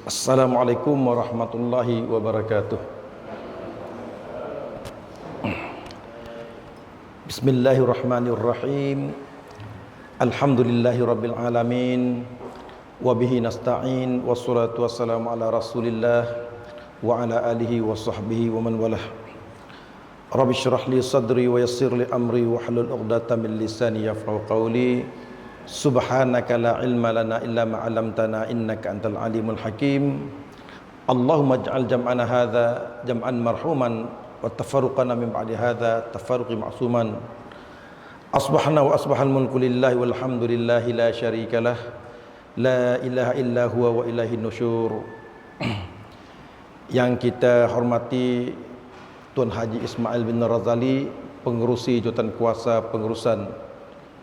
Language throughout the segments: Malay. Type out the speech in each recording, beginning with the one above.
Assalamualaikum warahmatullahi wabarakatuh. Bismillahirrahmanirrahim. Alhamdulillahi rabbil alamin. Wabihi nasta'in. Wassalatu wassalamu ala rasulillah wa ala alihi wa sahbihi wa man walah. Rabbi syrah li sadri wa yassir li amri wa hlul 'uqdatam min lisani yafqahu qawli. Subhanaka la ilma lana illa ma 'allamtana innaka antal alimul hakim. Allahumma ij'al jam'ana hadza jam'an marhuman wa tafarruqana min ba'di hadza tafarruqi ma'suman. Asbahna wa asbahal mulku lillahi walhamdulillahi la syarika lah. La ilaha illa huwa wa ilaihin nusyur. Yang kita hormati Tuan Haji Ismail bin Razali, pengerusi jawatan kuasa pengurusan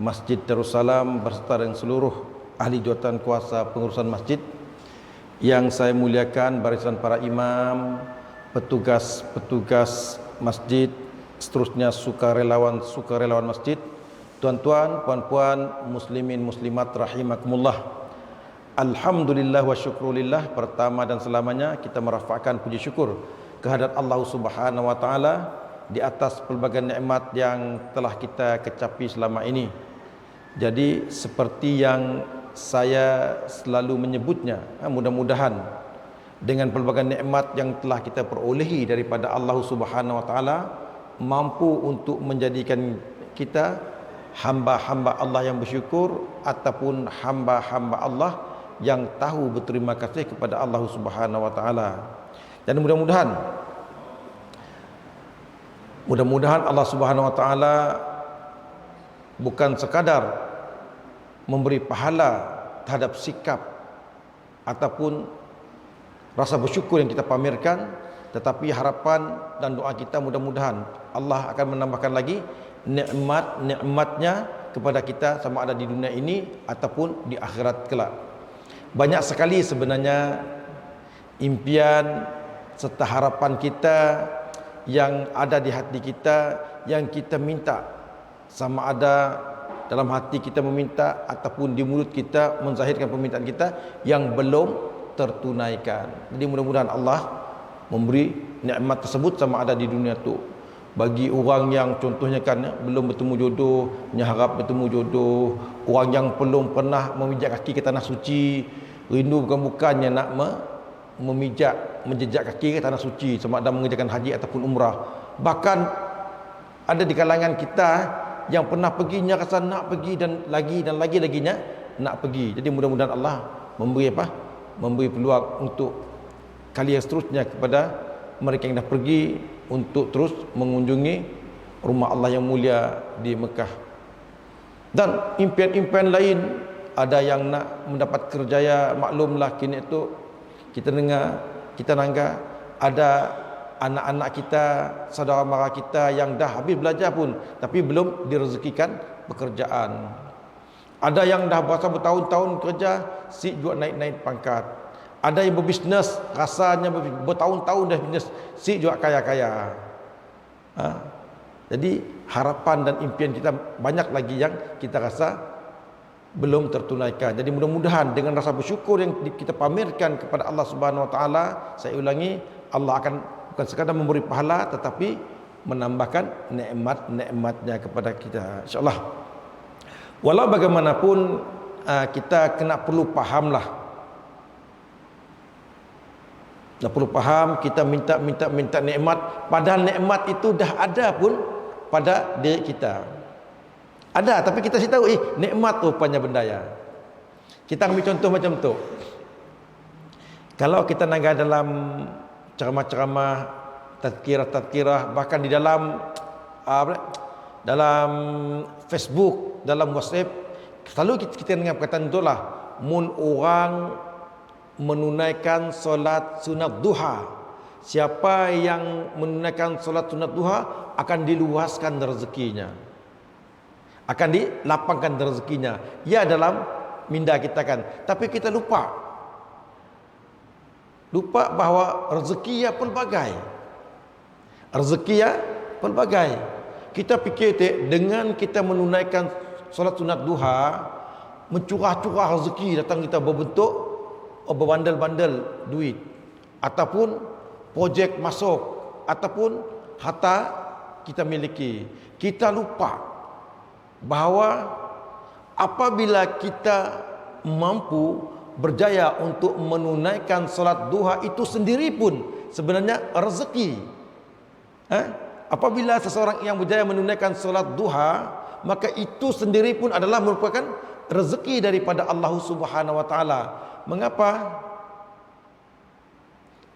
Masjid Darussalam berserta dengan seluruh ahli jawatan kuasa pengurusan masjid. Yang saya muliakan barisan para imam, petugas-petugas masjid, seterusnya sukarelawan masjid, tuan-tuan, puan-puan, muslimin, muslimat rahimakumullah. Alhamdulillah wa syukrulillah. Pertama dan selamanya kita merafakkan puji syukur kehadrat Allah Subhanahu wa taala di atas pelbagai nikmat yang telah kita kecapi selama ini. Jadi seperti yang saya selalu menyebutnya, mudah-mudahan dengan pelbagai nikmat yang telah kita perolehi daripada Allah Subhanahu wa taala mampu untuk menjadikan kita hamba-hamba Allah yang bersyukur ataupun hamba-hamba Allah yang tahu berterima kasih kepada Allah Subhanahu wa taala. Dan mudah-mudahan Allah Subhanahu wa taala bukan sekadar memberi pahala terhadap sikap ataupun rasa bersyukur yang kita pamerkan, tetapi harapan dan doa kita mudah-mudahan Allah akan menambahkan lagi nikmat-nikmatnya kepada kita sama ada di dunia ini ataupun di akhirat kelak. Banyak sekali sebenarnya impian serta harapan kita yang ada di hati kita, yang kita minta, sama ada dalam hati kita meminta ataupun di mulut kita menzahirkan permintaan kita yang belum tertunaikan. Jadi mudah-mudahan Allah memberi nikmat tersebut sama ada di dunia tu. Bagi orang yang contohnya kan belum bertemu jodoh, harap bertemu jodoh, orang yang belum pernah memijak kaki ke tanah suci, rindu bukan-bukannya nak menjejak kaki ke tanah suci sama ada mengerjakan haji ataupun umrah. Bahkan ada di kalangan kita yang pernah perginya rasa nak pergi dan lagi-laginya nak pergi. Jadi mudah-mudahan Allah memberi peluang untuk kali yang seterusnya kepada mereka yang dah pergi untuk terus mengunjungi rumah Allah yang mulia di Mekah. Dan impian-impian lain, ada yang nak mendapat kerjaya, maklumlah kini itu kita dengar, kita nangga ada anak-anak kita, saudara mara kita yang dah habis belajar pun tapi belum direzekikan pekerjaan. Ada yang dah bertahun-tahun kerja, si juga naik-naik pangkat. Ada yang berbisnes, rasanya bertahun-tahun dah bisnes, si juga kaya-kaya. Jadi harapan dan impian kita banyak lagi yang kita rasa belum tertunaikan. Jadi mudah-mudahan dengan rasa bersyukur yang kita pamerkan kepada Allah Subhanahu wa taala, saya ulangi, Allah akan bukan sekadar memberi pahala tetapi menambahkan nikmat-nikmatnya kepada kita, insyaallah. Walau bagaimanapun kita perlu fahamlah. Perlu faham, kita minta nikmat padahal nikmat itu dah ada pun pada diri kita. Ada tapi kita tahu nikmat rupanya benda ya. Kita ambil contoh macam tu. Kalau kita nangga dalam ceramah-ceramah, tazkirah-tazkirah, bahkan di dalam dalam Facebook, dalam WhatsApp, selalu kita dengar perkataan itulah, mun orang menunaikan solat sunat duha, siapa yang menunaikan solat sunat duha akan diluaskan rezekinya, akan dilapangkan rezekinya. Ya, dalam minda kita kan, tapi kita lupa bahawa rezeki ya pelbagai. Rezeki ya pelbagai. Kita fikir dengan kita menunaikan solat sunat duha, mencurah-curah rezeki datang kita berbentuk berbandel-bandel duit, ataupun projek masuk, ataupun harta kita miliki. Kita lupa bahawa apabila kita mampu berjaya untuk menunaikan solat duha, itu sendiri pun sebenarnya rezeki. Apabila seseorang yang berjaya menunaikan solat duha, maka itu sendiri pun adalah merupakan rezeki daripada Allah Subhanahu wa taala. Mengapa?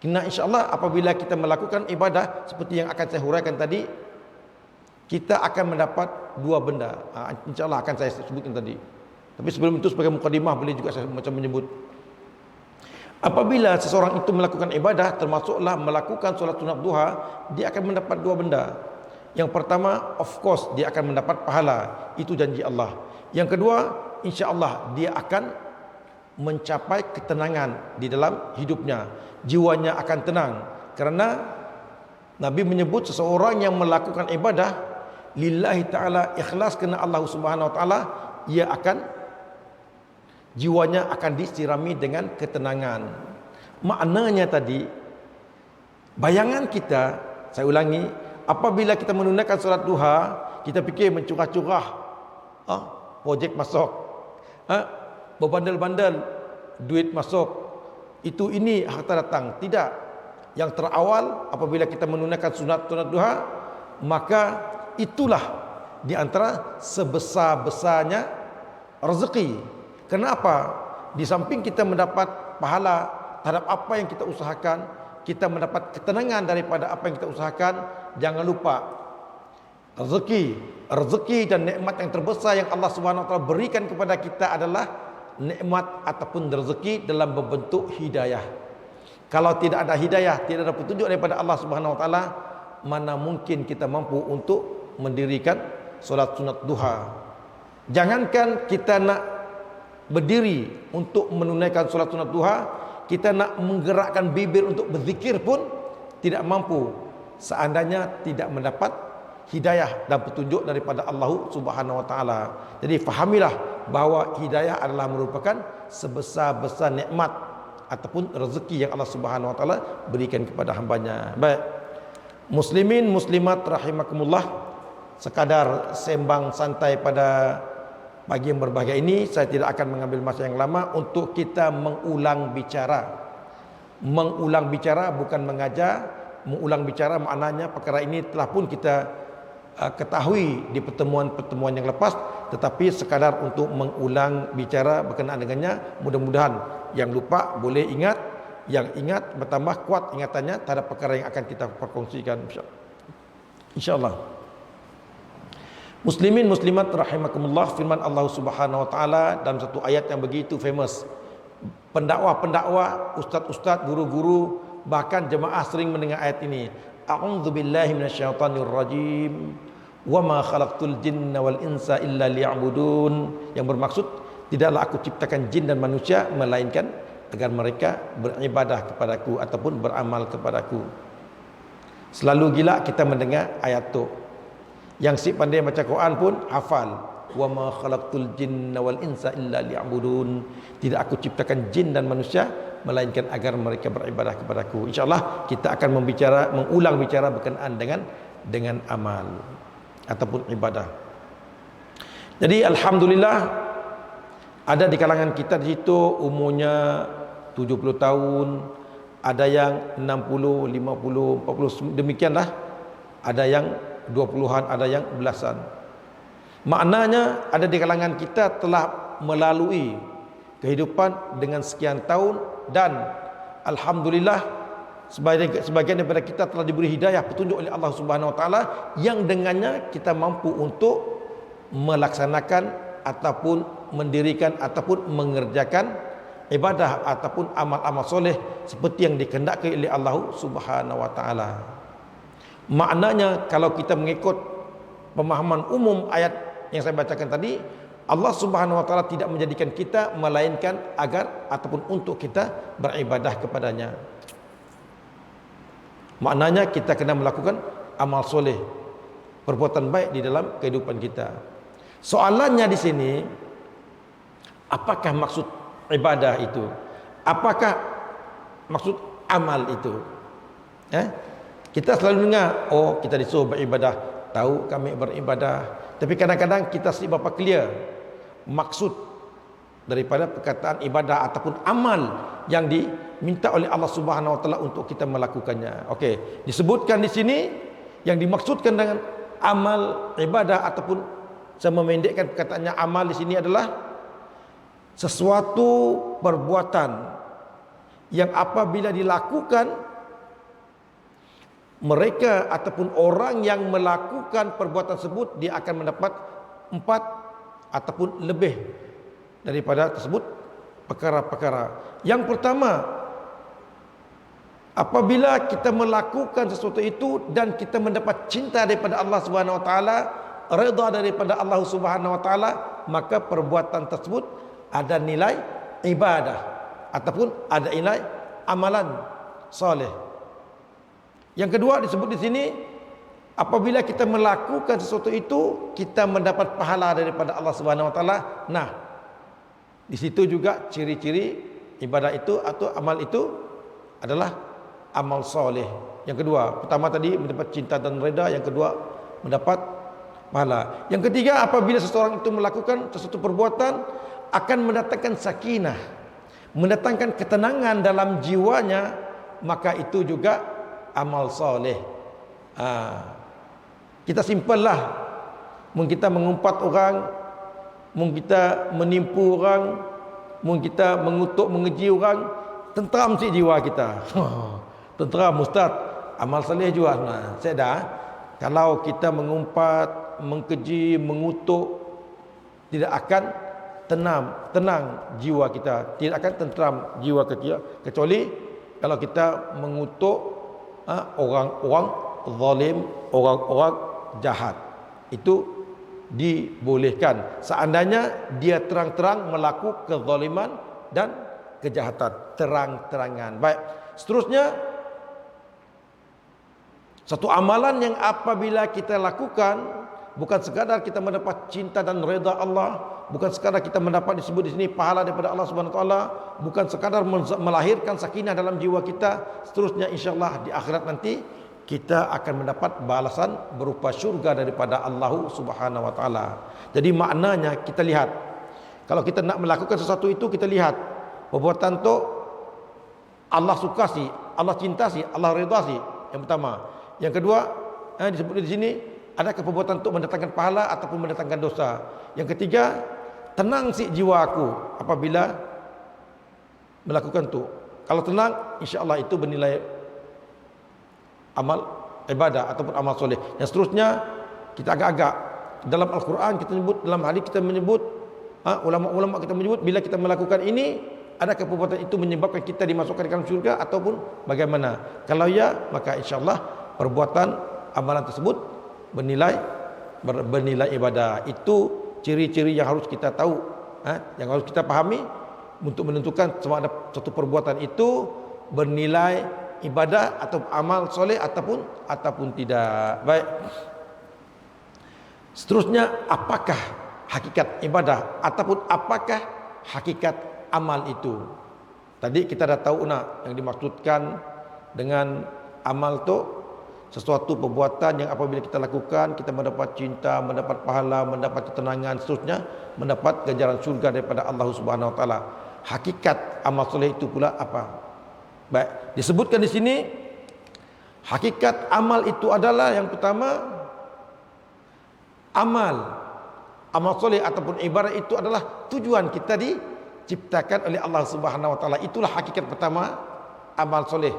Karena insya-Allah apabila kita melakukan ibadah seperti yang akan saya huraikan tadi, kita akan mendapat dua benda. Insya-Allah akan saya sebutkan tadi. Tapi sebelum itu, sebagai mukadimah, boleh juga saya macam menyebut, apabila seseorang itu melakukan ibadah, termasuklah melakukan solat sunat duha, dia akan mendapat dua benda. Yang pertama, of course, dia akan mendapat pahala. Itu janji Allah. Yang kedua, insya-Allah dia akan mencapai ketenangan di dalam hidupnya. Jiwanya akan tenang. Kerana Nabi menyebut seseorang yang melakukan ibadah lillahi ta'ala, ikhlas kerana Allah Subhanahu wa taala, ia akan, jiwanya akan disirami dengan ketenangan. Maknanya tadi, bayangan kita, saya ulangi, apabila kita menunaikan solat duha, kita fikir mencurah-curah, projek masuk, berbandel-bandel duit masuk, itu ini harta datang. Tidak. Yang terawal, apabila kita menunaikan sunat duha, maka itulah di antara sebesar-besarnya rezeki. Kenapa? Di samping kita mendapat pahala terhadap apa yang kita usahakan, kita mendapat ketenangan daripada apa yang kita usahakan. Jangan lupa, rezeki dan nikmat yang terbesar yang Allah Subhanahu wa taala berikan kepada kita adalah nikmat ataupun rezeki dalam berbentuk hidayah. Kalau tidak ada hidayah, tidak ada petunjuk daripada Allah Subhanahu wa taala, mana mungkin kita mampu untuk mendirikan solat sunat duha. Jangankan kita nak berdiri untuk menunaikan solat sunat duha, kita nak menggerakkan bibir untuk berzikir pun tidak mampu, seandainya tidak mendapat hidayah dan petunjuk daripada Allah Subhanahu wa taala. Jadi fahamilah bahawa hidayah adalah merupakan sebesar-besar nikmat ataupun rezeki yang Allah Subhanahu wa taala berikan kepada hambanya. Baik, muslimin muslimat rahimakumullah, sekadar sembang santai pada pagi yang berbahagia ini, saya tidak akan mengambil masa yang lama untuk kita mengulang bicara. Mengulang bicara bukan mengajar. Mengulang bicara maknanya perkara ini telah pun kita ketahui di pertemuan-pertemuan yang lepas, tetapi sekadar untuk mengulang bicara berkenaan dengannya. Mudah-mudahan yang lupa boleh ingat, yang ingat bertambah kuat ingatannya terhadap perkara yang akan kita perkongsikan, insya-Allah. Muslimin muslimat rahimakumullah, firman Allah Subhanahu wa taala dalam satu ayat yang begitu famous. Pendakwa-pendakwa, ustaz-ustaz, guru-guru, bahkan jemaah sering mendengar ayat ini. A'udzubillahi minasyaitonir rajim. Wa ma khalaqtul jinna wal insa illa liya'budun. Yang bermaksud, tidaklah aku ciptakan jin dan manusia melainkan agar mereka beribadah kepadaku ataupun beramal kepadaku. Selalu gila kita mendengar ayat tu. Yang si pandai baca Quran pun hafal. Wa ma khalaqtul jinna wal insa illa liya'budun. Tidak aku ciptakan jin dan manusia melainkan agar mereka beribadah kepadaku. InsyaAllah kita akan mengulang bicara berkenaan dengan amal ataupun ibadah. Jadi alhamdulillah, ada di kalangan kita di situ umurnya 70 tahun, ada yang 60, 50, 40, demikianlah. Ada yang 20-an, ada yang belasan. Maknanya ada di kalangan kita telah melalui kehidupan dengan sekian tahun, dan alhamdulillah sebagian daripada kita telah diberi hidayah, petunjuk oleh Allah Subhanahu wa taala, yang dengannya kita mampu untuk melaksanakan ataupun mendirikan ataupun mengerjakan ibadah ataupun amal-amal soleh seperti yang dikehendaki oleh Allah Subhanahu wa taala. Maknanya kalau kita mengikut pemahaman umum ayat yang saya bacakan tadi, Allah Subhanahu wa taala tidak menjadikan kita melainkan agar ataupun untuk kita beribadah kepadanya. Maknanya kita kena melakukan amal soleh, perbuatan baik di dalam kehidupan kita. Soalannya di sini, apakah maksud ibadah itu? Apakah maksud amal itu? Kita selalu dengar, oh kita disuruh beribadah, tahu kami beribadah, tapi kadang-kadang kita si berapa clear maksud daripada perkataan ibadah ataupun amal yang diminta oleh Allah Subhanahu wa taala untuk kita melakukannya. Okey, disebutkan di sini yang dimaksudkan dengan amal ibadah ataupun saya memendekkan perkataannya amal di sini adalah sesuatu perbuatan yang apabila dilakukan mereka ataupun orang yang melakukan perbuatan tersebut dia akan mendapat 4 ataupun lebih daripada tersebut perkara-perkara. Yang pertama, apabila kita melakukan sesuatu itu dan kita mendapat cinta daripada Allah Subhanahu wa taala, redha daripada Allah Subhanahu wa taala, maka perbuatan tersebut ada nilai ibadah ataupun ada nilai amalan soleh. Yang kedua disebut di sini, apabila kita melakukan sesuatu itu kita mendapat pahala daripada Allah Subhanahu wa taala. Nah, di situ juga ciri-ciri ibadah itu atau amal itu adalah amal soleh. Yang kedua, pertama tadi mendapat cinta dan reda, yang kedua mendapat pahala. Yang ketiga, apabila seseorang itu melakukan sesuatu perbuatan akan mendatangkan sakinah, mendatangkan ketenangan dalam jiwanya, maka itu juga amal soleh. Kita simple lah, mungkin kita mengumpat orang, mungkin kita menipu orang, mungkin kita mengutuk mengeji orang, tenteram si jiwa kita. Tenteram ustaz, amal soleh juga. Nah, saya dah, kalau kita mengumpat, mengkeji, mengutuk, tidak akan tenang jiwa kita, tidak akan tenteram jiwa kita, kecuali kalau kita mengutuk orang-orang zalim, orang-orang jahat. Itu dibolehkan seandainya dia terang-terang melakukan kezaliman dan kejahatan terang-terangan. Baik, seterusnya satu amalan yang apabila kita lakukan bukan sekadar kita mendapat cinta dan redha Allah, bukan sekadar kita mendapat disebut di sini pahala daripada Allah Subhanahu wa taala, bukan sekadar melahirkan sakinah dalam jiwa kita, seterusnya insyaallah di akhirat nanti kita akan mendapat balasan berupa syurga daripada Allah Subhanahu wa taala. Jadi maknanya kita lihat, kalau kita nak melakukan sesuatu itu kita lihat perbuatan tu Allah suka si, Allah cinta si, Allah redha si. Yang pertama. Yang kedua, disebut di sini adakah perbuatan untuk mendatangkan pahala ataupun mendatangkan dosa. Yang ketiga, tenang si jiwa aku apabila melakukan tu. Kalau tenang, insya-Allah itu bernilai amal ibadah ataupun amal soleh. Yang seterusnya kita agak-agak dalam Al-Quran kita menyebut, dalam hadis kita menyebut, ulama-ulama kita menyebut bila kita melakukan ini, adakah perbuatan itu menyebabkan kita dimasukkan ke dalam syurga ataupun bagaimana? Kalau ya, maka insya-Allah perbuatan amalan tersebut bernilai ibadah. Itu ciri-ciri yang harus kita tahu, yang harus kita pahami untuk menentukan sama ada satu perbuatan itu bernilai ibadah atau amal soleh ataupun tidak. Baik. Seterusnya, apakah hakikat ibadah ataupun apakah hakikat amal itu? Tadi kita dah tahu yang dimaksudkan dengan amal itu sesuatu perbuatan yang apabila kita lakukan kita mendapat cinta, mendapat pahala, mendapat ketenangan, seterusnya mendapat ganjaran surga daripada Allah Subhanahu wa taala. Hakikat amal soleh itu pula apa? Baik, disebutkan di sini hakikat amal itu adalah yang pertama, amal soleh ataupun ibadah itu adalah tujuan kita diciptakan oleh Allah Subhanahu wa taala. Itulah hakikat pertama amal soleh.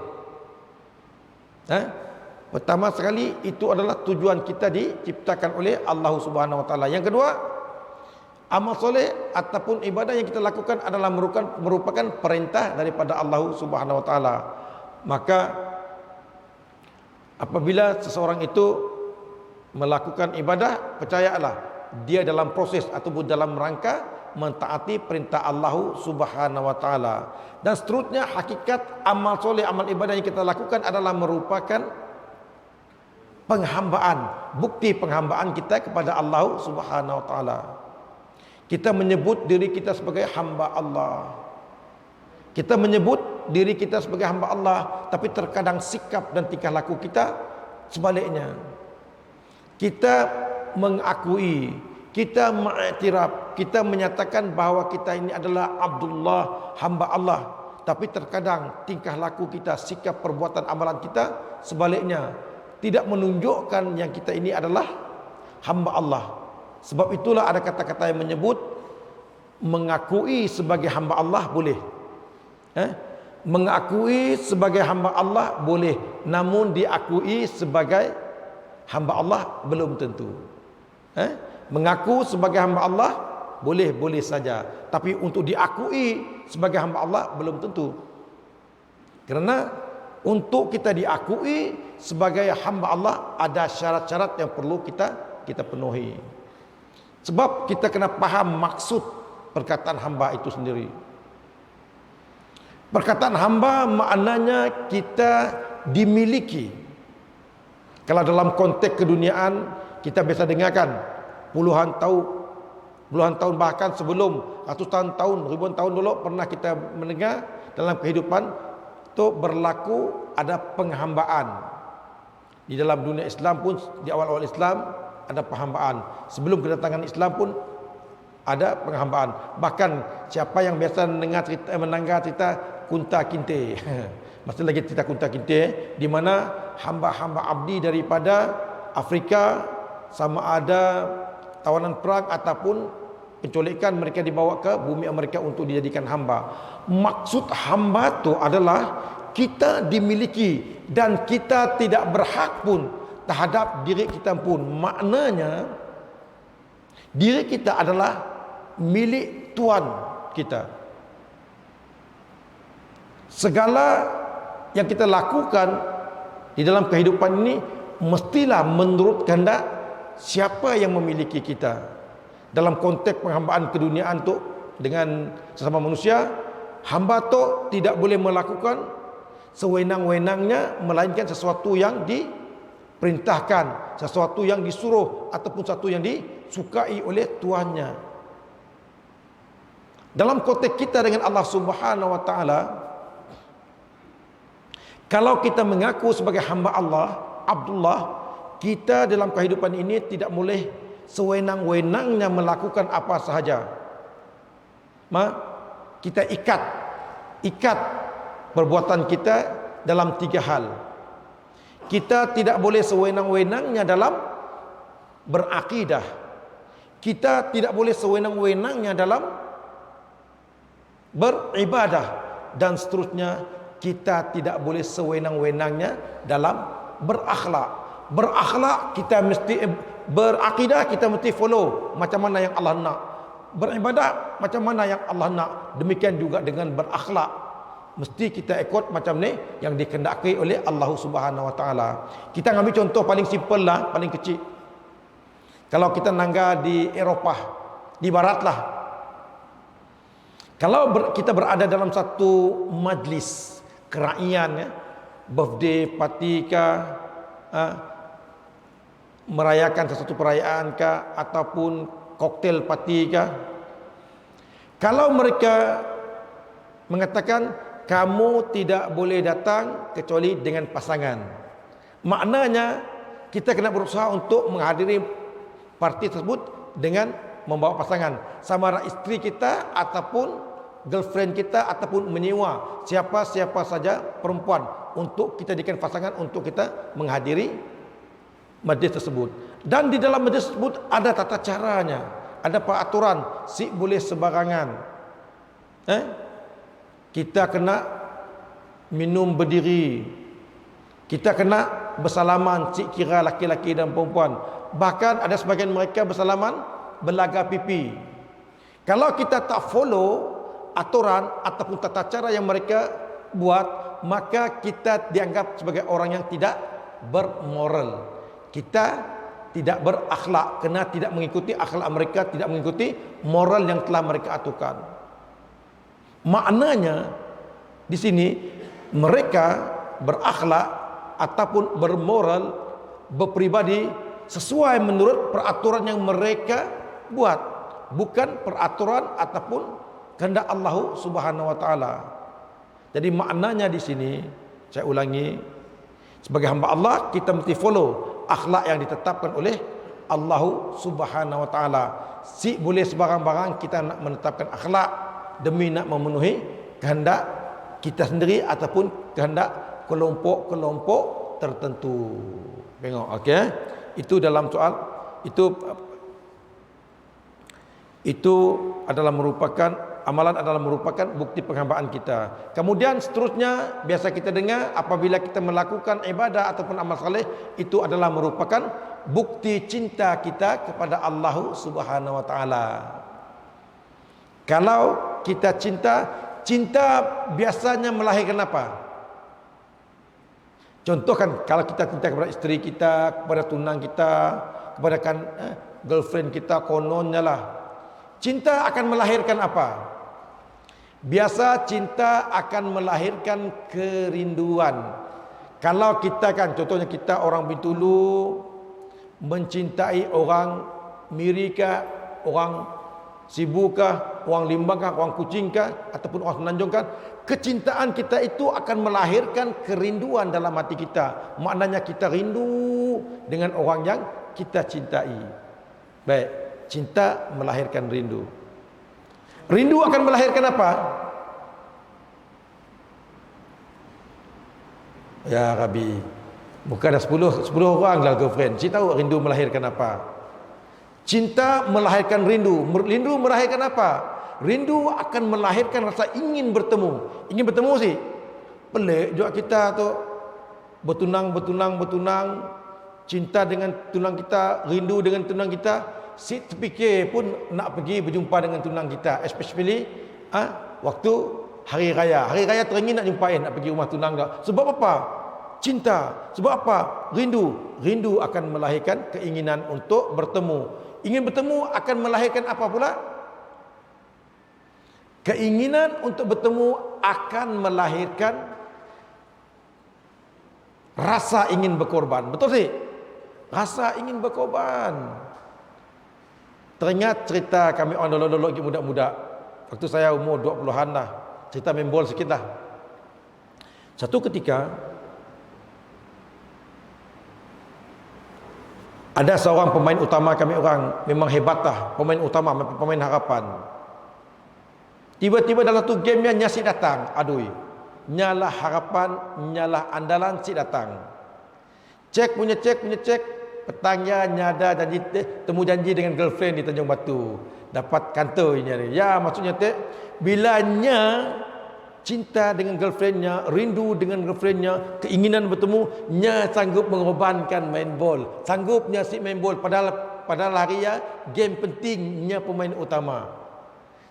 Pertama sekali itu adalah tujuan kita diciptakan oleh Allah Subhanahu wa taala. Yang kedua, amal soleh ataupun ibadah yang kita lakukan adalah merupakan perintah daripada Allah Subhanahu wa taala. Maka apabila seseorang itu melakukan ibadah, percayalah dia dalam proses ataupun dalam rangka mentaati perintah Allah Subhanahu wa taala. Dan seterusnya hakikat amal soleh, amal ibadah yang kita lakukan adalah merupakan penghambaan, bukti penghambaan kita kepada Allah Subhanahu wa taala. Kita menyebut diri kita sebagai hamba Allah. Kita menyebut diri kita sebagai hamba Allah, tapi terkadang sikap dan tingkah laku kita sebaliknya. Kita mengakui, kita mengiktiraf, kita menyatakan bahawa kita ini adalah Abdullah, hamba Allah, tapi terkadang tingkah laku kita, sikap, perbuatan, amalan kita sebaliknya, tidak menunjukkan yang kita ini adalah hamba Allah. Sebab itulah ada kata-kata yang menyebut mengakui sebagai hamba Allah boleh, mengakui sebagai hamba Allah boleh, namun diakui sebagai hamba Allah belum tentu. Mengaku sebagai hamba Allah boleh saja, tapi untuk diakui sebagai hamba Allah belum tentu. Kerana untuk kita diakui sebagai hamba Allah ada syarat-syarat yang perlu kita penuhi. Sebab kita kena faham maksud perkataan hamba itu sendiri. Perkataan hamba maknanya kita dimiliki. Kalau dalam konteks keduniaan kita biasa dengarkan puluhan tahun bahkan sebelum ratusan tahun, ribuan tahun dulu pernah kita mendengar dalam kehidupan itu berlaku ada penghambaan. Di dalam dunia Islam pun di awal-awal Islam ada penghambaan. Sebelum kedatangan Islam pun ada penghambaan. Bahkan siapa yang biasa mendengar cerita Kunta Kinte, masih lagi cerita Kunta Kinte, di mana hamba-hamba abdi daripada Afrika, sama ada tawanan perang ataupun penculikan, mereka dibawa ke bumi Amerika untuk dijadikan hamba. Maksud hamba itu adalah kita dimiliki dan kita tidak berhak pun terhadap diri kita pun. Maknanya diri kita adalah milik Tuhan kita. Segala yang kita lakukan di dalam kehidupan ini mestilah menurut kehendak siapa yang memiliki kita. Dalam konteks penghambaan keduniaan tu dengan sesama manusia, hamba tu tidak boleh melakukan sewenang-wenangnya, melainkan sesuatu yang diperintahkan, sesuatu yang disuruh ataupun sesuatu yang disukai oleh tuannya. Dalam konteks kita dengan Allah Subhanahu wa taala, kalau kita mengaku sebagai hamba Allah, Abdullah, kita dalam kehidupan ini tidak boleh sewenang-wenangnya melakukan apa sahaja. Kita ikat perbuatan kita dalam 3 hal. Kita tidak boleh sewenang-wenangnya dalam berakidah. Kita tidak boleh sewenang-wenangnya dalam beribadah, dan seterusnya. Kita tidak boleh sewenang-wenangnya dalam berakhlak. Berakhlak kita mesti, berakidah kita mesti follow macam mana yang Allah nak. Beribadah macam mana yang Allah nak. Demikian juga dengan berakhlak, mesti kita ikut macam ni yang dikehendaki oleh Allah Subhanahu wa taala. Kita ambil contoh paling simple lah, paling kecil. Kalau kita nangga di Eropah, di barat lah. Kalau kita berada dalam satu majlis keraian, birthday party kah, merayakan sesuatu perayaan kah, ataupun koktail party kah, kalau mereka mengatakan kamu tidak boleh datang kecuali dengan pasangan, maknanya kita kena berusaha untuk menghadiri parti tersebut dengan membawa pasangan, sama ada isteri kita ataupun girlfriend kita, ataupun menyewa siapa-siapa saja perempuan untuk kita jadikan pasangan untuk kita menghadiri majlis tersebut. Dan di dalam majlis tersebut ada tata caranya, ada peraturan, si boleh sembarangan. Kita kena minum berdiri, kita kena bersalaman, si kira laki-laki dan perempuan. Bahkan ada sebagian mereka bersalaman belaga pipi. Kalau kita tak follow aturan ataupun tata cara yang mereka buat, maka kita dianggap sebagai orang yang tidak bermoral. Kita tidak berakhlak kerana tidak mengikuti akhlak mereka, tidak mengikuti moral yang telah mereka aturkan. Maknanya di sini mereka berakhlak ataupun bermoral, berpribadi sesuai menurut peraturan yang mereka buat, bukan peraturan ataupun kehendak Allah Subhanahu wa taala. Jadi maknanya di sini, saya ulangi, sebagai hamba Allah kita mesti follow akhlak yang ditetapkan oleh Allah Subhanahu wa taala. Si boleh sebarang-barang kita nak menetapkan akhlak demi nak memenuhi kehendak kita sendiri ataupun kehendak kelompok-kelompok tertentu. Tengok, okey. Itu dalam soal itu adalah merupakan amalan, adalah merupakan bukti penghambaan kita. Kemudian seterusnya biasa kita dengar apabila kita melakukan ibadah ataupun amal saleh, itu adalah merupakan bukti cinta kita kepada Allah Subhanahu wa taala. Kalau kita cinta biasanya melahirkan apa? Contohkan kalau kita cinta kepada isteri kita, kepada tunang kita, kepada girlfriend kita, kononnya lah. Cinta akan melahirkan apa? Biasa cinta akan melahirkan kerinduan. Kalau kita contohnya kita orang Bintulu mencintai orang Miri kah, orang Sibu kah, orang Limbang kah, orang Kuching kah, ataupun orang Semenanjung kah, kecintaan kita itu akan melahirkan kerinduan dalam hati kita. Maknanya kita rindu dengan orang yang kita cintai. Baik, cinta melahirkan rindu. Rindu akan melahirkan apa? Ya Rabbi, bukan ada 10 orang lah girlfriend. Cik tahu rindu melahirkan apa? Cinta melahirkan rindu. Rindu melahirkan apa? Rindu akan melahirkan rasa ingin bertemu. Ingin bertemu sih. Pelik juga kita tu bertunang, cinta dengan tunang kita, rindu dengan tunang kita. Si terfikir pun nak pergi berjumpa dengan tunang kita, especially waktu hari raya. Hari raya teringin nak jumpain, nak pergi rumah tunang dah. Sebab apa? Cinta. Sebab apa? Rindu. Rindu akan melahirkan keinginan untuk bertemu. Ingin bertemu akan melahirkan apa pula? Keinginan untuk bertemu akan melahirkan rasa ingin berkorban. Betul sih? Rasa ingin berkorban. Teringat cerita kami orang dulu-dulu lagi muda-muda. Waktu saya umur 20-an lah. Cerita main bol sikit lah. Satu ketika ada seorang pemain utama kami orang, memang hebat lah, pemain utama, pemain harapan. Tiba-tiba dalam tu gamenya Nya si datang. Aduh, nyalah harapan, nyalah andalan si datang. Cek punya cek. Petangnya nyada janji temu janji dengan girlfriend di Tanjung Batu. Dapat kantornya ni. Ya maksudnya bilanya cinta dengan girlfriendnya, rindu dengan girlfriendnya, keinginan bertemu, nya sanggup mengorbankan main bol. Sanggupnya si main bol padahal hari ya game pentingnya pemain utama.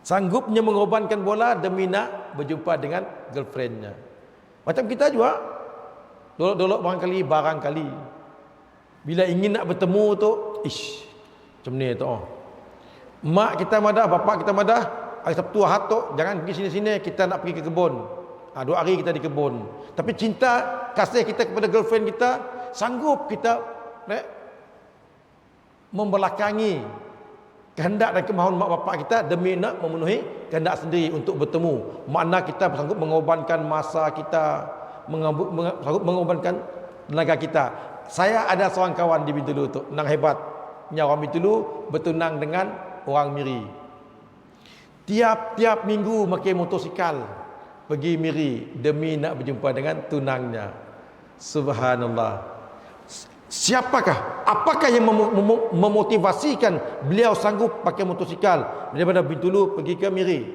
Sanggupnya mengorbankan bola demi nak berjumpa dengan girlfriendnya. Macam kita juga. Dolok-dolok barangkali. Bila ingin nak bertemu tu, macam ni tu. Mak kita madah, bapak kita madah, hari Sabtu Ahad tu jangan pergi sini-sini, kita nak pergi ke kebun. 2 hari kita di kebun. Tapi cinta, kasih kita kepada girlfriend kita, sanggup kita membelakangi kehendak dan kemahuan mak bapak kita demi nak memenuhi kehendak sendiri untuk bertemu. Makna kita sanggup mengorbankan masa kita, sanggup mengorbankan tenaga kita. Saya ada seorang kawan di Bintulu tu, nang hebat. Nya orang Bintulu bertunang dengan orang Miri. Tiap-tiap minggu pakai motosikal pergi Miri demi nak berjumpa dengan tunangnya. Subhanallah. Siapakah? Apakah yang memotivasikan beliau sanggup pakai motosikal daripada Bintulu pergi ke Miri?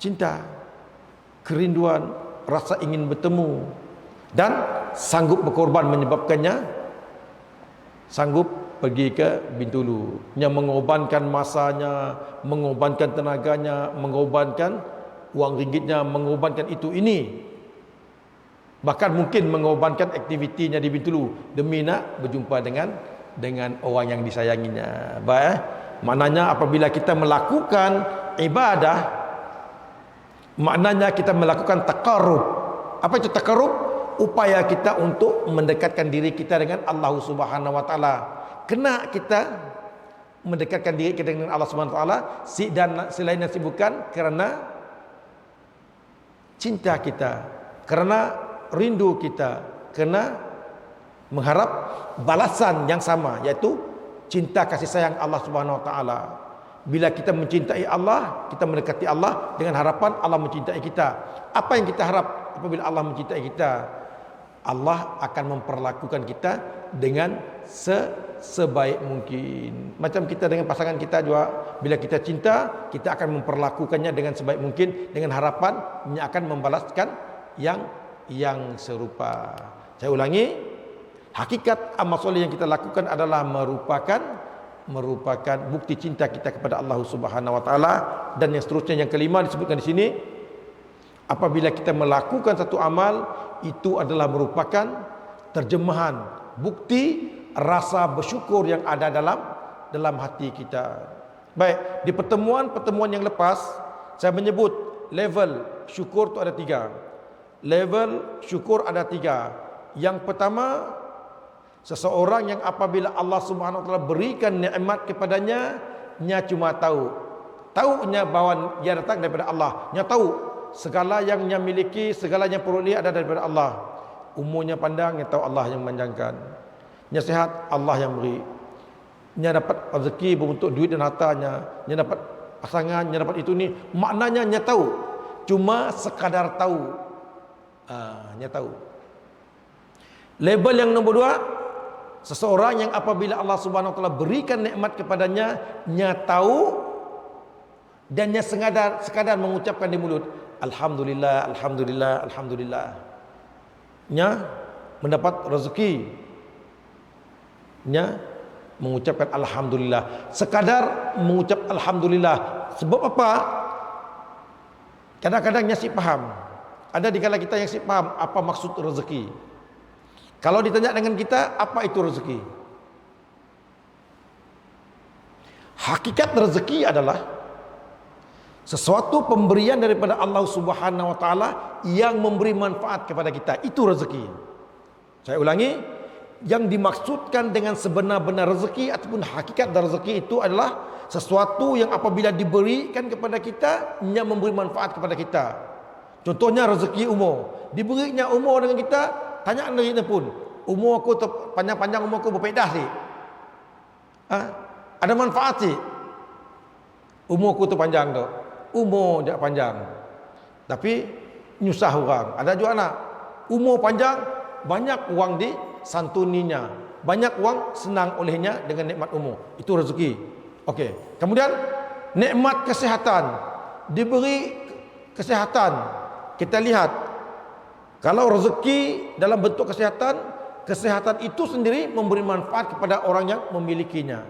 Cinta, kerinduan, rasa ingin bertemu, dan sanggup berkorban menyebabkannya sanggup pergi ke Bintulu. Yang mengorbankan masanya, mengorbankan tenaganya, mengorbankan wang ringgitnya, mengorbankan itu ini. Bahkan mungkin mengorbankan aktivitinya di Bintulu demi nak berjumpa dengan orang yang disayanginya. Baik, maknanya apabila kita melakukan ibadah, maknanya kita melakukan taqarrub. Apa itu taqarrub? Upaya kita untuk mendekatkan diri kita dengan Allah Subhanahu wa taala. Kena kita mendekatkan diri kita dengan Allah Subhanahu wa taala dan selain nasi bukan kerana cinta kita, kerana rindu kita, kerana mengharap balasan yang sama, yaitu cinta kasih sayang Allah Subhanahu wa taala. Bila kita mencintai Allah, kita mendekati Allah dengan harapan Allah mencintai kita. Apa yang kita harap apabila Allah mencintai kita? Allah akan memperlakukan kita dengan sebaik mungkin. Macam kita dengan pasangan kita juga, bila kita cinta, kita akan memperlakukannya dengan sebaik mungkin, dengan harapannya akan membalaskan yang serupa. Saya ulangi, hakikat amal soleh yang kita lakukan adalah merupakan bukti cinta kita kepada Allah Subhanahu wa taala. Dan yang seterusnya, yang kelima disebutkan di sini, apabila kita melakukan satu amal, itu adalah merupakan terjemahan bukti rasa bersyukur yang ada dalam hati kita. Baik, di pertemuan yang lepas saya menyebut level syukur itu ada 3. Level syukur ada 3. Yang pertama, seseorang yang apabila Allah Subhanahu wa taala berikan nikmat kepadanya, nya cuma tahunya bahawa dia datang daripada Allah. Nya tahu segala yang nya miliki, segala yang peroleh ada daripada Allah. Umurnya pandang, nya tahu Allah yang memanjangkan. Nya sihat, Allah yang beri. Nya dapat rezeki berbentuk duit dan hartanya, nya dapat pasangan, nya dapat itu ni. Maknanya nya tahu. Cuma sekadar tahu. Nya tahu. Label yang nombor 2, seseorang yang apabila Allah Subhanahu wa taala berikan nikmat kepadanya, nya tahu dan nya sekadar mengucapkan di mulut, alhamdulillah, alhamdulillah, alhamdulillah. Nya mendapat rezeki, nya mengucapkan alhamdulillah, sekadar mengucap alhamdulillah. Sebab apa? Kadang-kadang nya si faham. Ada di kala kita yang si faham apa maksud rezeki. Kalau ditanya dengan kita, apa itu rezeki? Hakikat rezeki adalah sesuatu pemberian daripada Allah Subhanahu wa taala yang memberi manfaat kepada kita. Itu rezeki. Saya ulangi, yang dimaksudkan dengan sebenar-benar rezeki ataupun hakikat dari rezeki itu adalah sesuatu yang apabila diberikan kepada kita, yang memberi manfaat kepada kita. Contohnya rezeki umur. Diberinya umur dengan kita, tanya dari kita pun, umur aku panjang-panjang, umur aku berpedah sih. Ada manfaat sih. Umur aku tu panjang tu. Umur dia panjang, tapi nyusah orang. Ada juga anak umur panjang, banyak uang disantuninya, banyak uang senang olehnya dengan nikmat umur. Itu rezeki. Okey. Kemudian nikmat kesihatan, diberi kesihatan. Kita lihat, kalau rezeki dalam bentuk kesihatan itu sendiri memberi manfaat kepada orang yang memilikinya.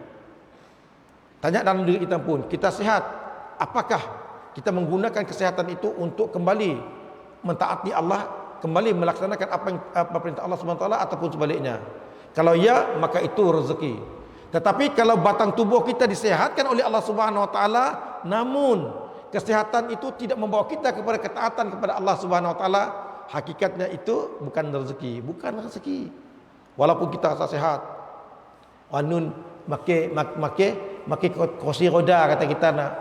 Tanya dalam diri kita pun, kita sihat, apakah kita menggunakan kesihatan itu untuk kembali mentaati Allah, kembali melaksanakan apa perintah Allah Subhanahu wa taala, ataupun sebaliknya? Kalau ya, maka itu rezeki. Tetapi kalau batang tubuh kita disehatkan oleh Allah Subhanahu wa taala, namun kesihatan itu tidak membawa kita kepada ketaatan kepada Allah Subhanahu wa taala, hakikatnya itu bukan rezeki. Walaupun kita rasa sehat, anun make kursi roda kata kita nak,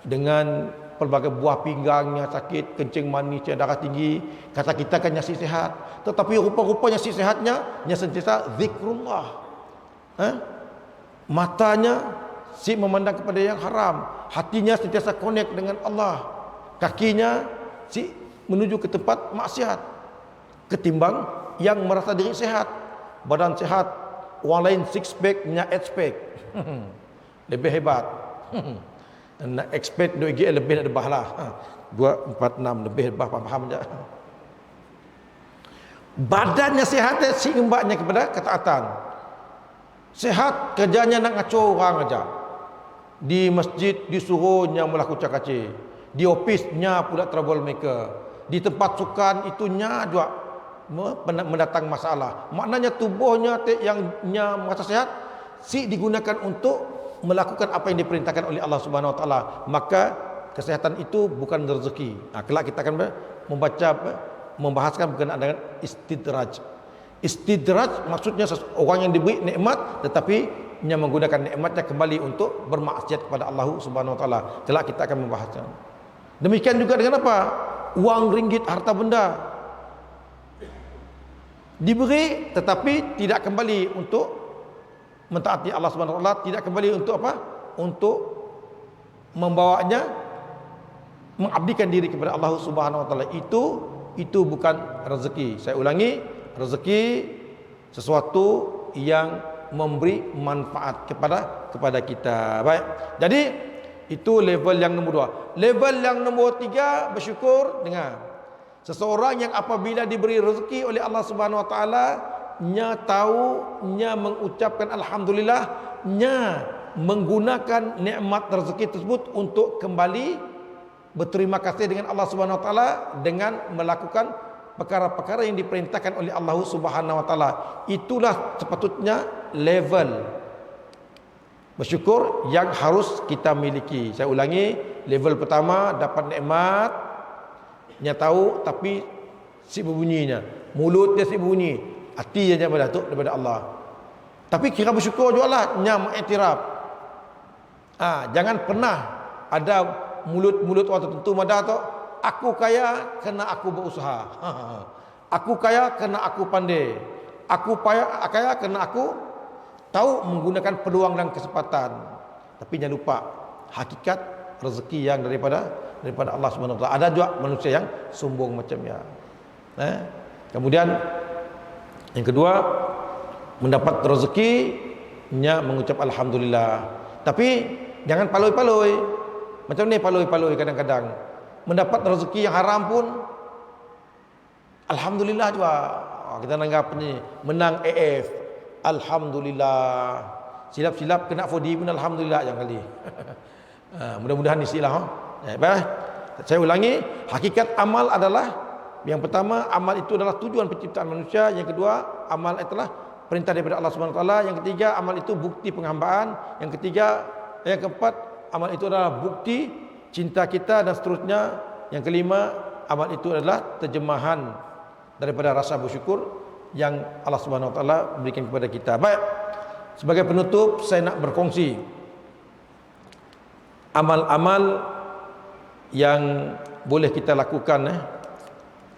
dengan pelbagai buah pinggangnya sakit, kencing manis, darah tinggi, kata kita kan nyasi sehat. Tetapi rupa-rupanya si sehatnya nya sentiasa zikrullah. Matanya si memandang kepada yang haram, hatinya sentiasa connect dengan Allah, kakinya si menuju ke tempat maksiat, ketimbang yang merasa diri sehat, badan sehat, orang lain six pack, nya eight pack. Lebih hebat. Nak expect duit GL lebih nak debah lah. 2, 4, 6 lebih debah, faham je. Badannya sihat, si imbaknya kepada ketaatan. Sehat, kerjanya nak ngaco orang aja. Di masjid disuruhnya melakukan cakacir. Di ofisnya pula troublemaker. Di tempat sukan itunya juga mendatang masalah. Maknanya tubuhnya yang merasa sehat, si digunakan untuk melakukan apa yang diperintahkan oleh Allah Subhanahu wa taala, maka kesehatan itu bukan rezeki. Kelak kita akan membahaskan berkenaan dengan istidraj. Istidraj maksudnya orang yang diberi nikmat tetapi yang menggunakan nikmatnya kembali untuk bermaksiat kepada Allah Subhanahu wa taala. Kelak kita akan membahasnya. Demikian juga dengan apa? wang ringgit, harta benda diberi tetapi tidak kembali untuk mentaati Allah Subhanahu wa taala, tidak kembali untuk apa? Untuk membawanya mengabdikan diri kepada Allah Subhanahu wa taala. Itu bukan rezeki. Saya ulangi, rezeki sesuatu yang memberi manfaat kepada kita. Baik. Jadi itu level yang nombor 2. Level yang nombor 3, bersyukur. Dengar. Seseorang yang apabila diberi rezeki oleh Allah Subhanahu wa taala, nya tahu, nya mengucapkan alhamdulillah, nya menggunakan nikmat rezeki tersebut untuk kembali berterima kasih dengan Allah Subhanahu wa taala dengan melakukan perkara-perkara yang diperintahkan oleh Allah Subhanahu wa taala. Itulah sepatutnya level bersyukur yang harus kita miliki. Saya ulangi, level pertama dapat nikmat, nya tahu tapi si berbunyinya, mulut dia si berbunyi, hati dia daripada Allah. Tapi kira bersyukur jugalah, nya mengiktiraf. Jangan pernah ada mulut-mulut orang tertentu madah tu, aku kaya kerana aku berusaha. Aku kaya kerana aku pandai. Aku kaya kerana aku tahu menggunakan peluang dan kesempatan. Tapi jangan lupa hakikat rezeki yang daripada Allah Subhanahu wa taala. Ada juga manusia yang sombong macamnya. Kemudian yang kedua, mendapat rezeki nya mengucap alhamdulillah. Tapi jangan paloi-paloi. Macam ni paloi-paloi kadang-kadang. Mendapat rezeki yang haram pun alhamdulillah juga. Kita nanggap ni menang AF, alhamdulillah. Silap-silap kena 4D pun alhamdulillah yang kali. Mudah-mudahan isilah. Saya ulangi, hakikat amal adalah, yang pertama, amal itu adalah tujuan penciptaan manusia. Yang kedua, amal itulah perintah daripada Allah Subhanahu wa taala. Yang ketiga, amal itu bukti penghambaan. Yang keempat, amal itu adalah bukti cinta kita dan seterusnya. Yang kelima, amal itu adalah terjemahan daripada rasa bersyukur yang Allah Subhanahu wa taala berikan kepada kita. Baik. Sebagai penutup, saya nak berkongsi amal-amal yang boleh kita lakukan.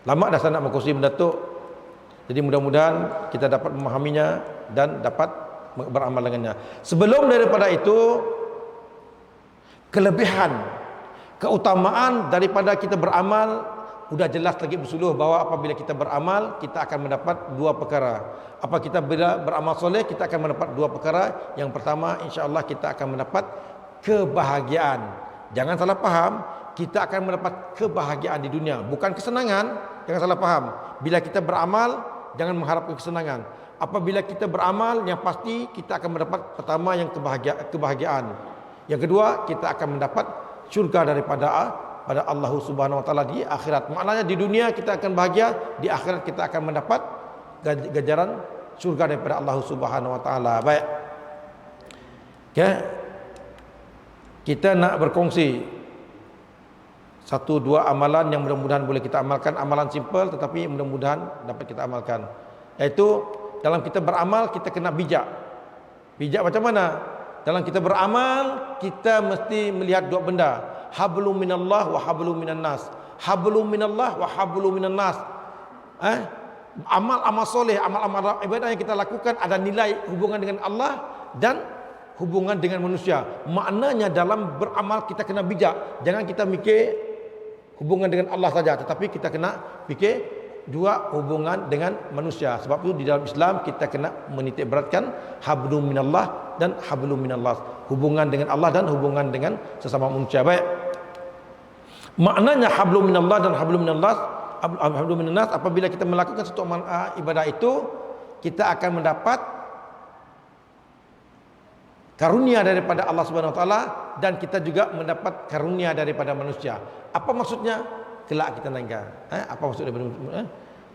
Lama dah saya nak berkongsi benda tu. Jadi mudah-mudahan kita dapat memahaminya dan dapat beramal dengannya. Sebelum daripada itu, kelebihan, keutamaan daripada kita beramal sudah jelas lagi bersuluh bahawa apabila kita beramal, kita akan mendapat dua perkara. Apa kita bila beramal soleh, kita akan mendapat dua perkara. Yang pertama, insya-Allah kita akan mendapat kebahagiaan. Jangan salah faham, kita akan mendapat kebahagiaan di dunia, bukan kesenangan. Jangan salah faham. Bila kita beramal, jangan mengharapkan kesenangan. Apabila kita beramal, yang pasti kita akan mendapat pertama yang kebahagiaan. Yang kedua, kita akan mendapat syurga daripada Allah Subhanahu wa taala di akhirat. Maknanya di dunia kita akan bahagia, di akhirat kita akan mendapat ganjaran syurga daripada Allah Subhanahu wa taala. Baik. Okay. Kita nak berkongsi satu dua amalan yang mudah-mudahan boleh kita amalkan. Amalan simple tetapi mudah-mudahan dapat kita amalkan. Iaitu dalam kita beramal, kita kena bijak. Bijak macam mana? Dalam kita beramal, kita mesti melihat dua benda. Hablum minallah wa hablum minan nas. Hablum minallah wa hablum minan nas. Amal-amal soleh, amal-amal ibadah yang kita lakukan ada nilai hubungan dengan Allah dan hubungan dengan manusia. Maknanya dalam beramal kita kena bijak. Jangan kita mikir hubungan dengan Allah saja, tetapi kita kena fikir dua hubungan dengan manusia. Sebab itu di dalam Islam kita kena menitik beratkan hablum minallah dan hablum minallah. Hubungan dengan Allah dan hubungan dengan sesama manusia. Baik. Maknanya hablum minallah dan hablum minannas, apabila kita melakukan satu ibadah itu, kita akan mendapat karunia daripada Allah Subhanahu wa taala dan kita juga mendapat karunia daripada manusia. Apa maksudnya? Kelak kita nanggap. Apa maksud daripada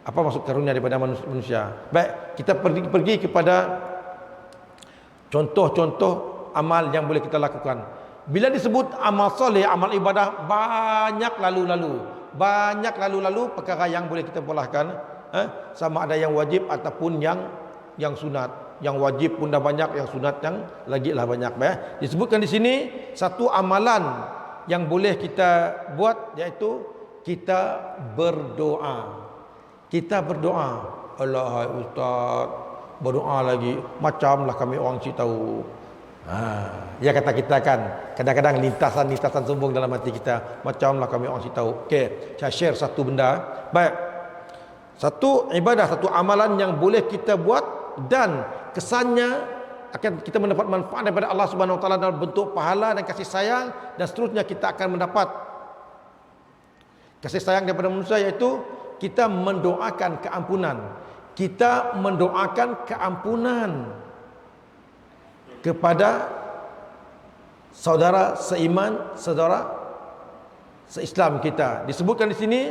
apa maksud karunia daripada manusia? Baik, kita pergi kepada contoh-contoh amal yang boleh kita lakukan. Bila disebut amal soleh, amal ibadah, banyak lalu-lalu perkara yang boleh kita bolehkan. Sama ada yang wajib ataupun yang sunat. Yang wajib pun dah banyak, yang sunat yang lagi lah banyak. Disebutkan di sini satu amalan yang boleh kita buat, iaitu kita berdoa. Kita berdoa. Allah, hai ustaz, berdoa lagi. Macamlah kami orang cik tahu. Ya kata kita kan, kadang-kadang lintasan-lintasan sombong dalam hati kita. Macamlah kami orang cik tahu. Okey, saya share satu benda. Baik. Satu ibadah, satu amalan yang boleh kita buat dan kesannya akan kita mendapat manfaat daripada Allah Subhanahu Wa Taala dalam bentuk pahala dan kasih sayang, dan seterusnya kita akan mendapat kasih sayang daripada manusia, iaitu kita mendoakan keampunan. Kita mendoakan keampunan kepada saudara seiman, saudara seislam kita. Disebutkan di sini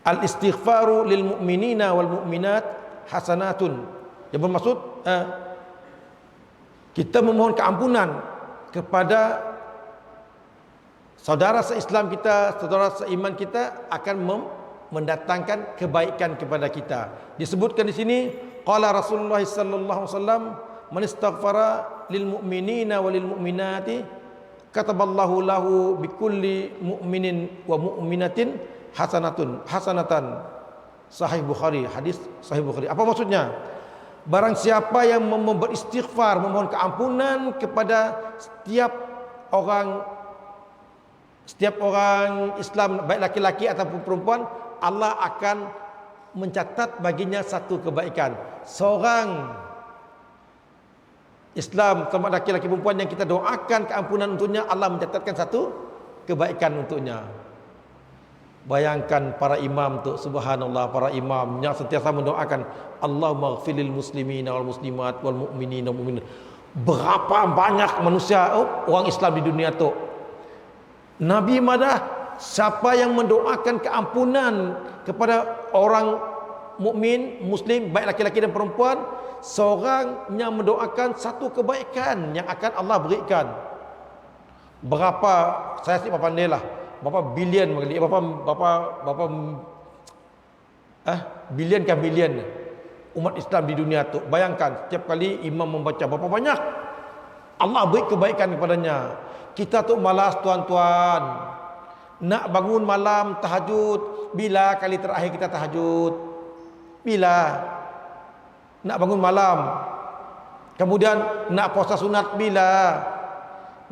al-istighfaru lil mu'minina wal mu'minat hasanatun. Yang bermaksud kita memohon keampunan kepada saudara seislam kita, saudara seiman kita, akan mendatangkan kebaikan kepada kita. Disebutkan di sini qala Rasulullah sallallahu alaihi wasallam man istaghfara lil mu'minina walil mu'minati kataballahu lahu bikulli mu'minin wa mu'minatin hasanatan. Sahih Bukhari, hadis Sahih Bukhari. Apa maksudnya? Barang siapa yang beristighfar, memohon keampunan kepada setiap orang Islam, baik laki-laki ataupun perempuan, Allah akan mencatat baginya satu kebaikan. Seorang Islam, sama laki-laki perempuan yang kita doakan keampunan untuknya, Allah mencatatkan satu kebaikan untuknya. Bayangkan para imam tu, subhanallah, para imam yang sentiasa mendoakan Allahumma ighfirlil muslimina wal muslimat wal mu'minina wal mu'minat. Berapa banyak manusia orang Islam di dunia tu. Nabi madah siapa yang mendoakan keampunan kepada orang mukmin, muslim, baik laki-laki dan perempuan, seorang yang mendoakan satu kebaikan yang akan Allah berikan. Berapa, saya sih pandai lah, berapa bilion, berapa bilion kan bilion umat Islam di dunia tu. Bayangkan setiap kali imam membaca berapa banyak Allah beri kebaikan kepadanya. Kita tu malas tuan-tuan. Nak bangun malam tahajud, bila kali terakhir kita tahajud? Bila? Nak bangun malam. Kemudian nak puasa sunat bila?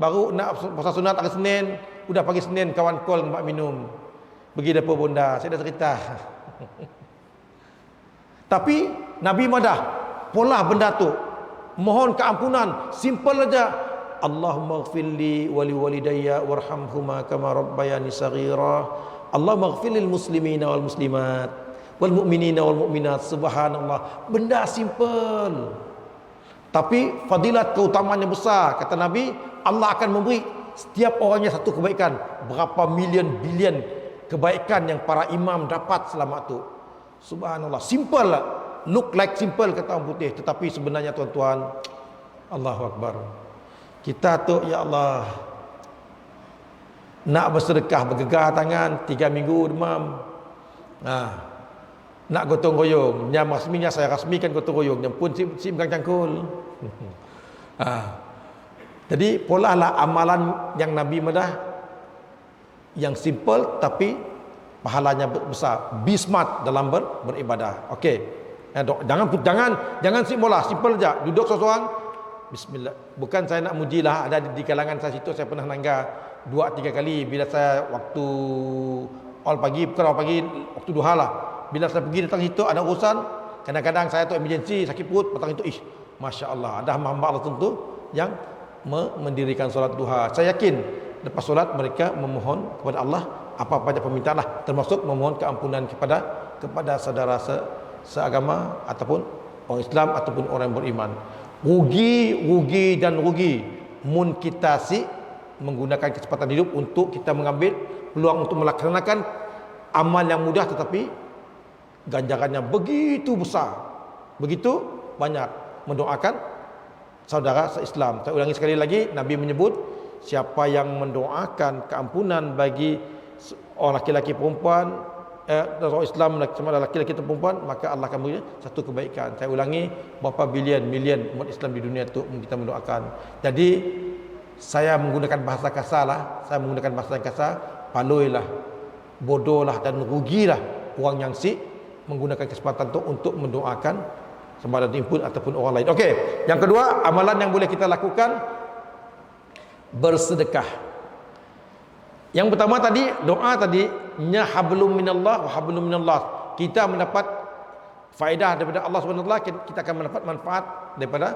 Baru nak puasa sunat hari Senin, udah pagi Senin kawan call mak minum. Pergi dapur bonda, saya dah cerita. Tapi Nabi madah pola benda tu. Mohon keampunan, simple aja. Allahumma ighfirli wa li walidayya warhamhuma kama rabbayani saghira. Allahumma ighfirlil muslimina wal muslimat wal mu'minina wal mu'minat. Subhanallah, benda simple tapi fadilat keutamaannya besar. Kata Nabi, Allah akan memberi setiap orangnya satu kebaikan. Berapa milion bilion kebaikan yang para imam dapat selama itu. Subhanallah, simple lah. Look like simple kata orang putih, tetapi sebenarnya tuan-tuan, Allahu Akbar. Kita tu ya Allah nak bersedekah, bergegar tangan 3 minggu demam. Nak gotong royong, yang rasminya saya rasmikan gotong royong, yang pun si pegang cangkul. Jadi polalah amalan yang Nabi madah yang simple tapi pahalanya besar. Be smart dalam beribadah. Okey. Jangan simple aja. Duduk seorang, bismillah. Bukan saya nak mujilah, ada di kalangan saya situ saya pernah nangga 2-3 kali bila saya waktu awal pagi, bukan awal pagi, waktu duha lah. Bila saya pergi datang situ ada urusan, kadang-kadang saya tu emergency, sakit perut, petang itu Masya Allah, ada hamba Allah tentu yang mendirikan solat duha. Saya yakin lepas solat mereka memohon kepada Allah apa-apa saja permintaan lah, termasuk memohon keampunan kepada saudara seagama ataupun orang Islam ataupun orang yang beriman. Rugi mun kita menggunakan kesempatan hidup untuk kita mengambil peluang untuk melaksanakan amal yang mudah tetapi ganjarannya begitu besar, begitu banyak. Mendoakan saudara se-Islam. Saya ulangi sekali lagi, Nabi menyebut siapa yang mendoakan keampunan bagi orang laki-laki perempuan, orang Islam sama laki-laki atau perempuan, maka Allah akan beri satu kebaikan. Saya ulangi, berapa bilion umat Islam di dunia itu kita mendoakan. Jadi saya menggunakan bahasa kasar lah, saya menggunakan bahasa yang kasar, paloilah bodohlah dan rugilah orang yang si menggunakan kesempatan itu untuk mendoakan sama ada diri pun ataupun orang lain. Okey, yang kedua, amalan yang boleh kita lakukan bersedekah. Yang pertama tadi, doa tadi, nya hablum minallah wa hablum minallah. Kita mendapat faedah daripada Allah Subhanahu wa taala, kita akan mendapat manfaat daripada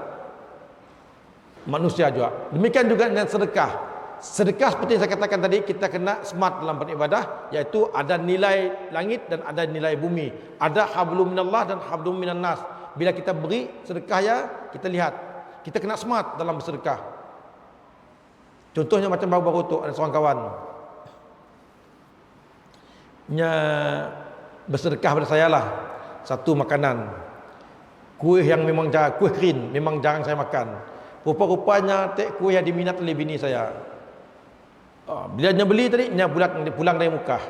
manusia juga. Demikian juga dengan sedekah. Sedekah seperti yang saya katakan tadi, kita kena smart dalam beribadah, iaitu ada nilai langit dan ada nilai bumi. Ada hablum minallah dan hablum minan nas. Bila kita beri sedekah ya, kita lihat, kita kena smart dalam bersedekah. Contohnya macam baru-baru tu ada seorang kawan nya bersedekah pada saya lah satu makanan, kuih yang memang jarang, kuih kering memang jarang saya makan. Rupa-rupanya kuih yang diminat oleh bini saya. Bila dia beli tadi, dia pulang dari Mekah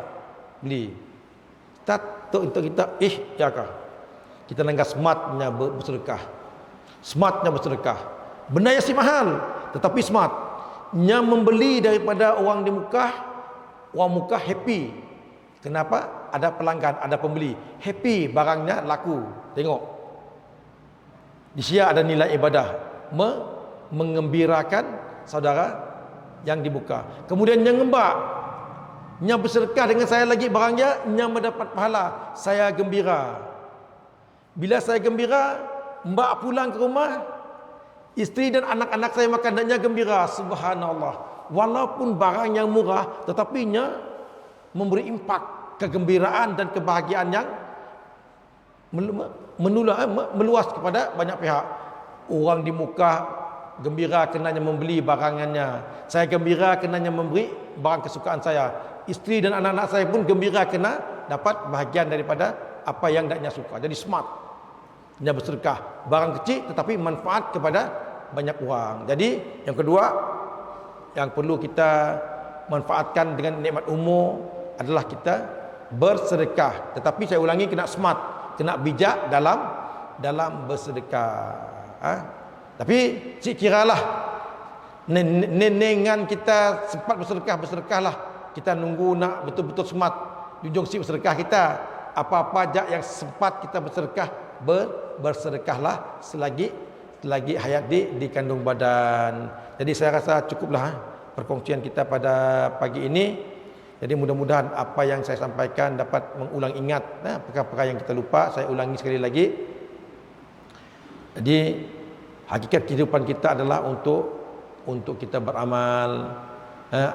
beli. Untuk kita, ya kah? Kita nanggap smartnya bersedekah. Smartnya bersedekah. Benda yang si mahal, tetapi smart. Nya membeli daripada orang di Mekah, orang Mekah happy. Kenapa? Ada pelanggan, ada pembeli. Happy, barangnya laku. Tengok. Di sini ada nilai ibadah. Mengembirakan saudara yang dibuka. Kemudian yang ngembak, nya bersedekah dengan saya lagi barangnya, nya mendapat pahala. Saya gembira. Bila saya gembira, mbak pulang ke rumah, isteri dan anak-anak saya makan dan nya gembira. Subhanallah. Walaupun barang yang murah, tetapi nya memberi impak kegembiraan dan kebahagiaan yang meluas kepada banyak pihak. Orang di Mekah gembira kenanya membeli barangannya. Saya gembira kenanya memberi barang kesukaan saya. Isteri dan anak-anak saya pun gembira kena dapat bahagian daripada apa yang daknya suka. Jadi smart. Dia bersedekah. Barang kecil tetapi manfaat kepada banyak orang. Jadi yang kedua yang perlu kita manfaatkan dengan nikmat umur adalah kita bersedekah. Tetapi saya ulangi, kena smart, kena bijak dalam bersedekah. Tapi cik kiralah nenengan kita sempat bersedekahlah. Kita nunggu nak betul-betul smart junjung si bersedekah kita. Apa-apa aja yang sempat kita bersedekah, bersedekahlah selagi hayat di kandung badan. Jadi saya rasa cukuplah perkongsian kita pada pagi ini. Jadi mudah-mudahan apa yang saya sampaikan dapat mengulang ingat perkara-perkara yang kita lupa. Saya ulangi sekali lagi. Jadi hakikat kehidupan kita adalah untuk kita beramal.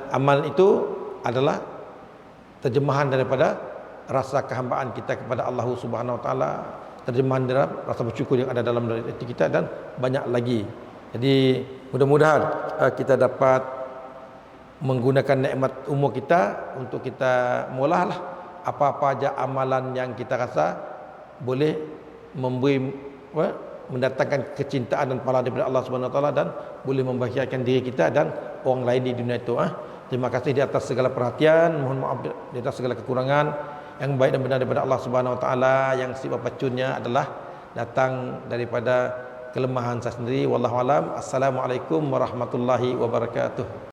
Amal itu adalah terjemahan daripada rasa kehambaan kita kepada Allah Subhanahu Wa Taala, terjemahan dalam rasa bersyukur yang ada dalam hati kita dan banyak lagi. Jadi mudah-mudahan kita dapat menggunakan nikmat umur kita untuk kita mulahlah apa-apa aja amalan yang kita rasa boleh mendatangkan kecintaan dan pahala daripada Allah Subhanahu Wa Taala dan boleh membahagiakan diri kita dan orang lain di dunia itu. Terima kasih di atas segala perhatian, mohon maaf di atas segala kekurangan. Yang baik dan benar daripada Allah Subhanahu Wa Taala, yang sifat pacunnya adalah datang daripada kelemahan saya sendiri. Wallahu alam. Assalamualaikum warahmatullahi wabarakatuh.